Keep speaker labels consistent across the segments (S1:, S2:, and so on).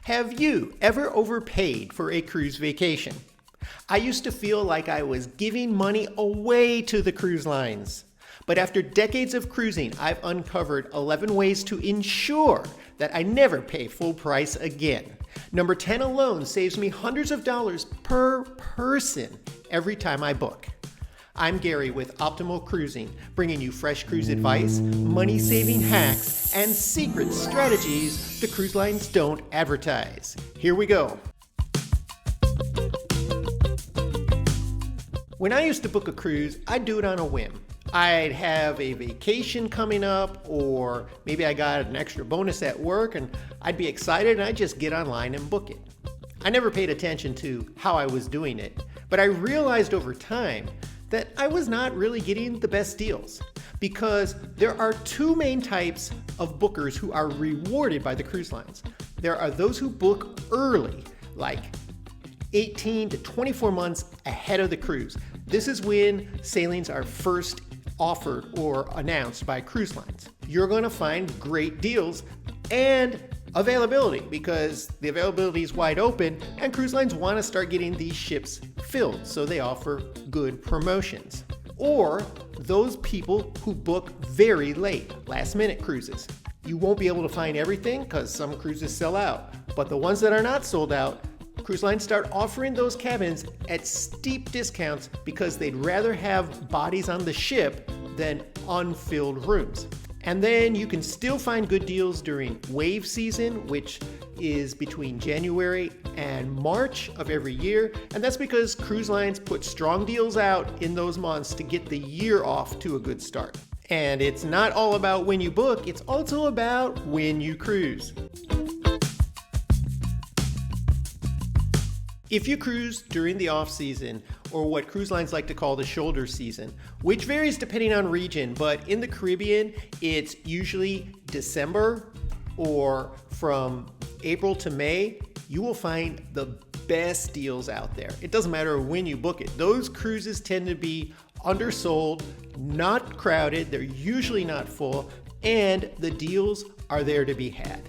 S1: Have you ever overpaid for a cruise vacation? I used to feel like I was giving money away to the cruise lines. But after decades of cruising, I've uncovered 11 ways to ensure that I never pay full price again. Number 10 alone saves me hundreds of dollars per person every time I book. I'm Gary with Optimal Cruising, bringing you fresh cruise advice, money-saving hacks, and secret strategies the cruise lines don't advertise. Here we go. When I used to book a cruise, I'd do it on a whim. I'd have a vacation coming up, or maybe I got an extra bonus at work, and I'd be excited and I'd just get online and book it. I never paid attention to how I was doing it, but I realized over time that I was not really getting the best deals, because there are two main types of bookers who are rewarded by the cruise lines. There are those who book early, like 18 to 24 months ahead of the cruise. This is when sailings are first offered or announced by cruise lines. You're going to find great deals and availability, because the availability is wide open and cruise lines want to start getting these ships filled, so they offer good promotions. Or those people who book very late, last minute cruises. You won't be able to find everything because some cruises sell out, but the ones that are not sold out, cruise lines start offering those cabins at steep discounts because they'd rather have bodies on the ship than unfilled rooms. And then you can still find good deals during wave season, which is between January and March of every year. And that's because cruise lines put strong deals out in those months to get the year off to a good start. And it's not all about when you book, it's also about when you cruise. If you cruise during the off-season, or what cruise lines like to call the shoulder season, which varies depending on region, but in the Caribbean, it's usually December or from April to May, you will find the best deals out there. It doesn't matter when you book it. Those cruises tend to be undersold, not crowded, they're usually not full, and the deals are there to be had.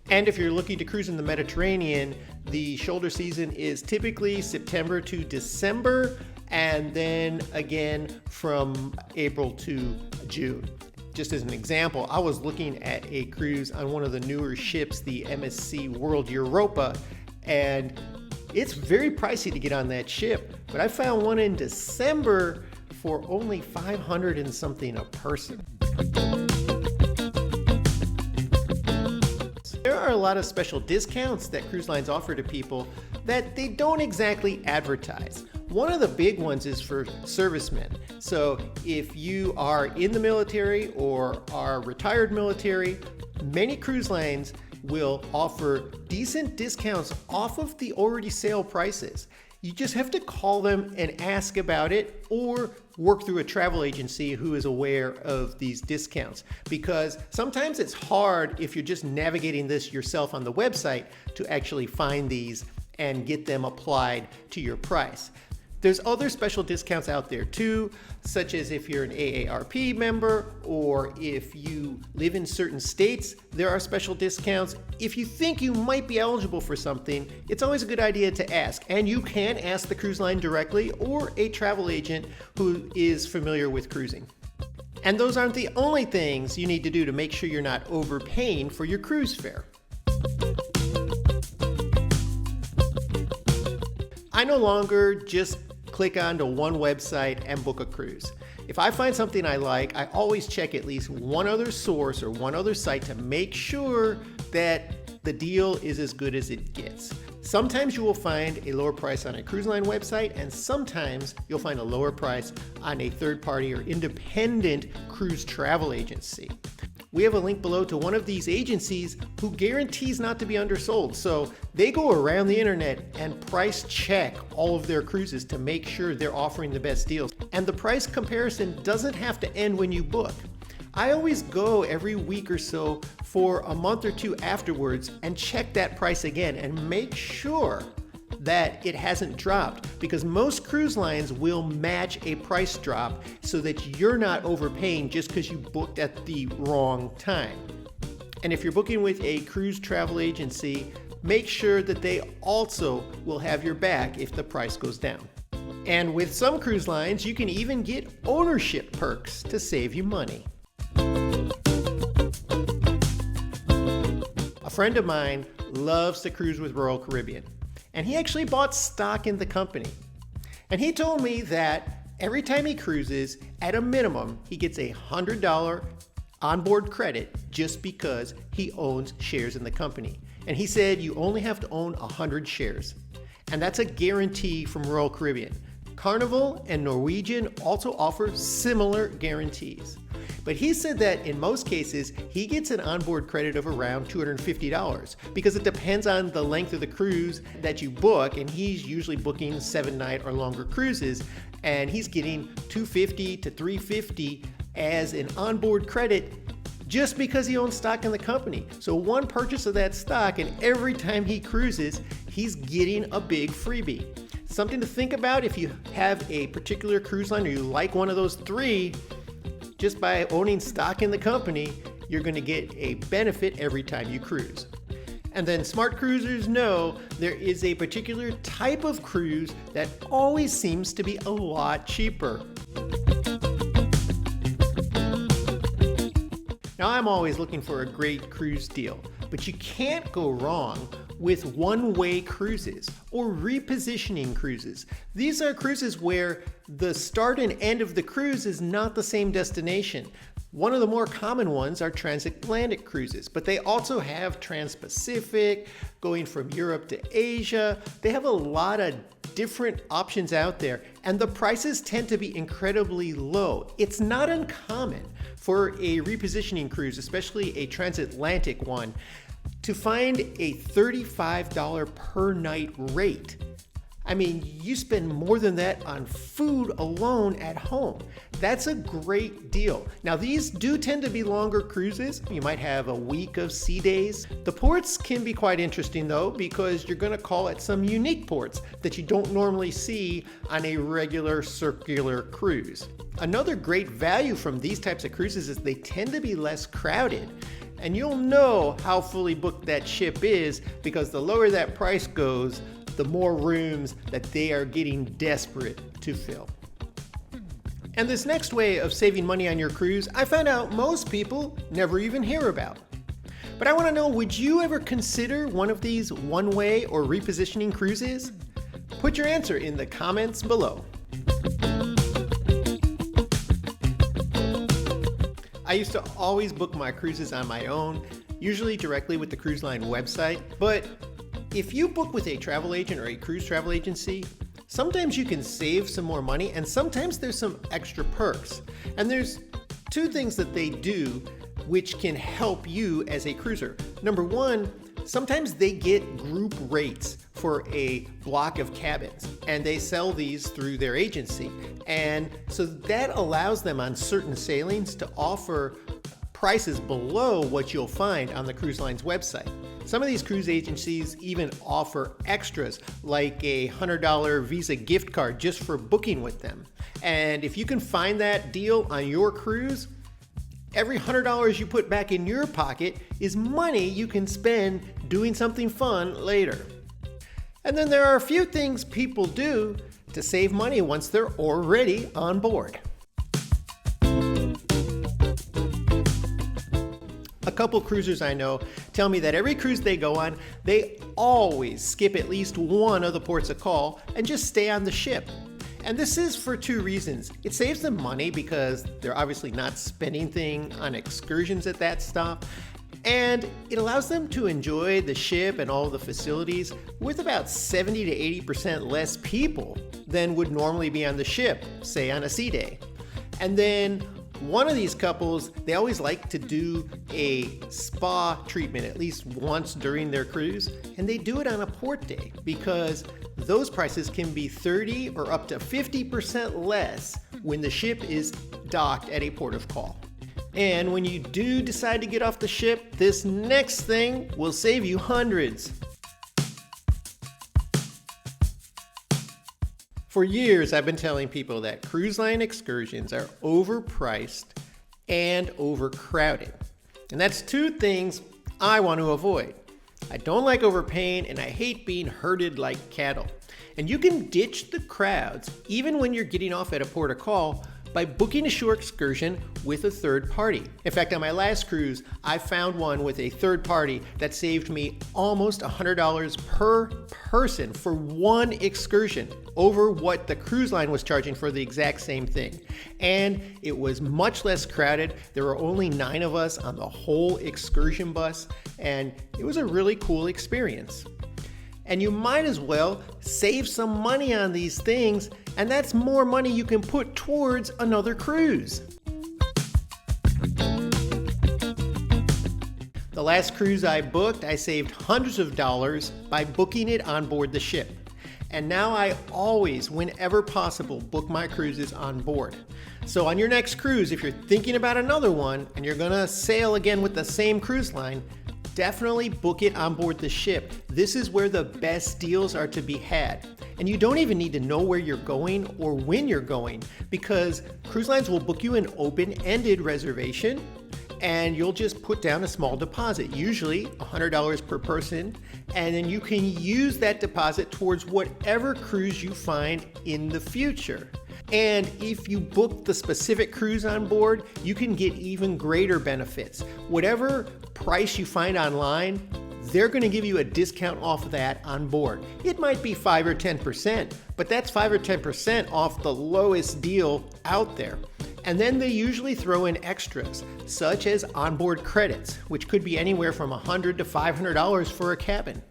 S1: And if you're looking to cruise in the Mediterranean, the shoulder season is typically September to December, and then again from April to June. Just as an example, I was looking at a cruise on one of the newer ships, the MSC World Europa, and it's very pricey to get on that ship. But I found one in December for only $500 and something a person. There are a lot of special discounts that cruise lines offer to people that they don't exactly advertise. One of the big ones is for servicemen. So if you are in the military or are retired military, many cruise lines will offer decent discounts off of the already sale prices. You just have to call them and ask about it, or work through a travel agency who is aware of these discounts, because sometimes it's hard if you're just navigating this yourself on the website to actually find these and get them applied to your price. There's other special discounts out there too, such as if you're an AARP member, or if you live in certain states, there are special discounts. If you think you might be eligible for something, it's always a good idea to ask. And you can ask the cruise line directly or a travel agent who is familiar with cruising. And those aren't the only things you need to do to make sure you're not overpaying for your cruise fare. I no longer just click onto one website and book a cruise. If I find something I like, I always check at least one other source or one other site to make sure that the deal is as good as it gets. Sometimes you will find a lower price on a cruise line website, and sometimes you'll find a lower price on a third-party or independent cruise travel agency. We have a link below to one of these agencies who guarantees not to be undersold. So they go around the internet and price check all of their cruises to make sure they're offering the best deals. And the price comparison doesn't have to end when you book. I always go every week or so for a month or two afterwards and check that price again and make sure that it hasn't dropped, because most cruise lines will match a price drop so that you're not overpaying just because you booked at the wrong time. And if you're booking with a cruise travel agency, make sure that they also will have your back if the price goes down. And with some cruise lines, you can even get ownership perks to save you money. A friend of mine loves to cruise with Royal Caribbean, and he actually bought stock in the company. And he told me that every time he cruises, at a minimum, he gets a $100 onboard credit just because he owns shares in the company. And he said you only have to own 100 shares. And that's a guarantee from Royal Caribbean. Carnival and Norwegian also offer similar guarantees. But he said that in most cases, he gets an onboard credit of around $250 because it depends on the length of the cruise that you book, and he's usually booking 7-night or longer cruises, and he's getting $250 to $350 as an onboard credit just because he owns stock in the company. So one purchase of that stock, and every time he cruises, he's getting a big freebie. Something to think about if you have a particular cruise line or you like one of those three. Just by owning stock in the company, you're going to get a benefit every time you cruise. And then smart cruisers know there is a particular type of cruise that always seems to be a lot cheaper. Now, I'm always looking for a great cruise deal, but you can't go wrong with one-way cruises or repositioning cruises. These are cruises where the start and end of the cruise is not the same destination. One of the more common ones are transatlantic cruises, but they also have Trans-Pacific, going from Europe to Asia. They have a lot of different options out there, and the prices tend to be incredibly low. It's not uncommon for a repositioning cruise, especially a transatlantic one, to find a $35 per night rate. I mean, you spend more than that on food alone at home. That's a great deal. Now, these do tend to be longer cruises. You might have a week of sea days. The ports can be quite interesting though, because you're going to call at some unique ports that you don't normally see on a regular circular cruise. Another great value from these types of cruises is they tend to be less crowded. And you'll know how fully booked that ship is because the lower that price goes, the more rooms that they are getting desperate to fill. And this next way of saving money on your cruise, I found out most people never even hear about. But I want to know, would you ever consider one of these one-way or repositioning cruises? Put your answer in the comments below. I used to always book my cruises on my own, usually directly with the cruise line website. But if you book with a travel agent or a cruise travel agency, sometimes you can save some more money and sometimes there's some extra perks. And there's two things that they do which can help you as a cruiser. Number one, sometimes they get group rates for a block of cabins, and they sell these through their agency. And so that allows them on certain sailings to offer prices below what you'll find on the cruise line's website. Some of these cruise agencies even offer extras like a $100 Visa gift card just for booking with them. And if you can find that deal on your cruise, every $100 you put back in your pocket is money you can spend doing something fun later. And then there are a few things people do to save money once they're already on board. A couple cruisers I know tell me that every cruise they go on, they always skip at least one of the ports of call and just stay on the ship. And this is for two reasons. It saves them money because they're obviously not spending things on excursions at that stop. And it allows them to enjoy the ship and all the facilities with about 70 to 80% less people than would normally be on the ship, say on a sea day. And then one of these couples, they always like to do a spa treatment at least once during their cruise, and they do it on a port day because those prices can be 30 or up to 50% less when the ship is docked at a port of call. And when you do decide to get off the ship, this next thing will save you hundreds. For years, I've been telling people that cruise line excursions are overpriced and overcrowded. And that's two things I want to avoid. I don't like overpaying, and I hate being herded like cattle. And you can ditch the crowds, even when you're getting off at a port of call, by booking a short excursion with a third party. In fact, on my last cruise, I found one with a third party that saved me almost $100 per person for one excursion over what the cruise line was charging for the exact same thing. And it was much less crowded. There were only 9 of us on the whole excursion bus, and it was a really cool experience. And you might as well save some money on these things, and that's more money you can put towards another cruise. The last cruise I booked, I saved hundreds of dollars by booking it on board the ship. And now I always, whenever possible, book my cruises on board. So on your next cruise, if you're thinking about another one and you're gonna sail again with the same cruise line, definitely book it on board the ship. This is where the best deals are to be had. And you don't even need to know where you're going or when you're going, because cruise lines will book you an open-ended reservation, and you'll just put down a small deposit, usually $100 per person, and then you can use that deposit towards whatever cruise you find in the future. And if you book the specific cruise on board, you can get even greater benefits. Whatever price you find online, they're going to give you a discount off of that on board. It might be 5 or 10%, but that's 5 or 10% off the lowest deal out there. And then they usually throw in extras, such as onboard credits, which could be anywhere from $100 to $500 for a cabin.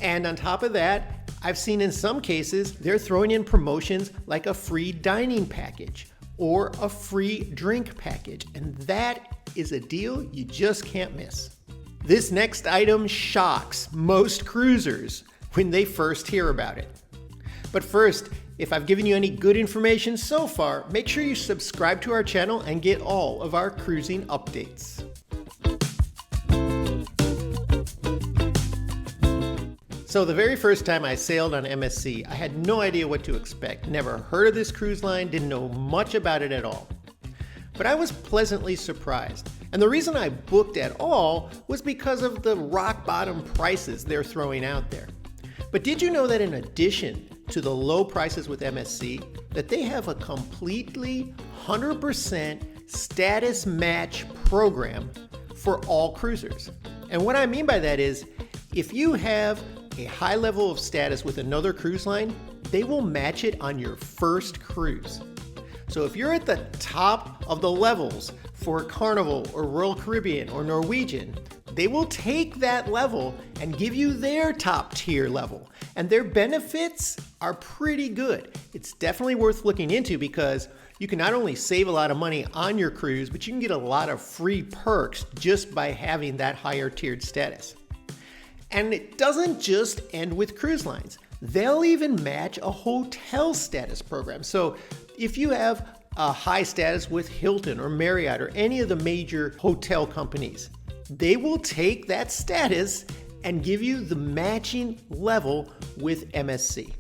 S1: And on top of that, I've seen in some cases, they're throwing in promotions like a free dining package or a free drink package. And that is a deal you just can't miss. This next item shocks most cruisers when they first hear about it. But first, if I've given you any good information so far, make sure you subscribe to our channel and get all of our cruising updates. So the very first time I sailed on MSC, I had no idea what to expect. Never heard of this cruise line, didn't know much about it at all. But I was pleasantly surprised. And the reason I booked at all was because of the rock bottom prices they're throwing out there. But did you know that in addition to the low prices with MSC, that they have a completely 100% status match program for all cruisers? And what I mean by that is, if you have a high level of status with another cruise line, they will match it on your first cruise. So if you're at the top of the levels for Carnival or Royal Caribbean or Norwegian, they will take that level and give you their top tier level. And their benefits are pretty good. It's definitely worth looking into because you can not only save a lot of money on your cruise, but you can get a lot of free perks just by having that higher tiered status. And it doesn't just end with cruise lines. They'll even match a hotel status program. So if you have a high status with Hilton or Marriott or any of the major hotel companies, they will take that status and give you the matching level with MSC.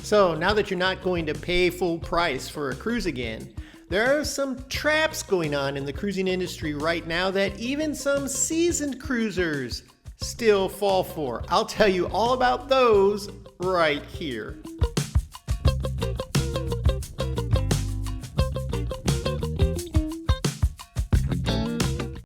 S1: So now that you're not going to pay full price for a cruise again, there are some traps going on in the cruising industry right now that even some seasoned cruisers still fall for. I'll tell you all about those right here.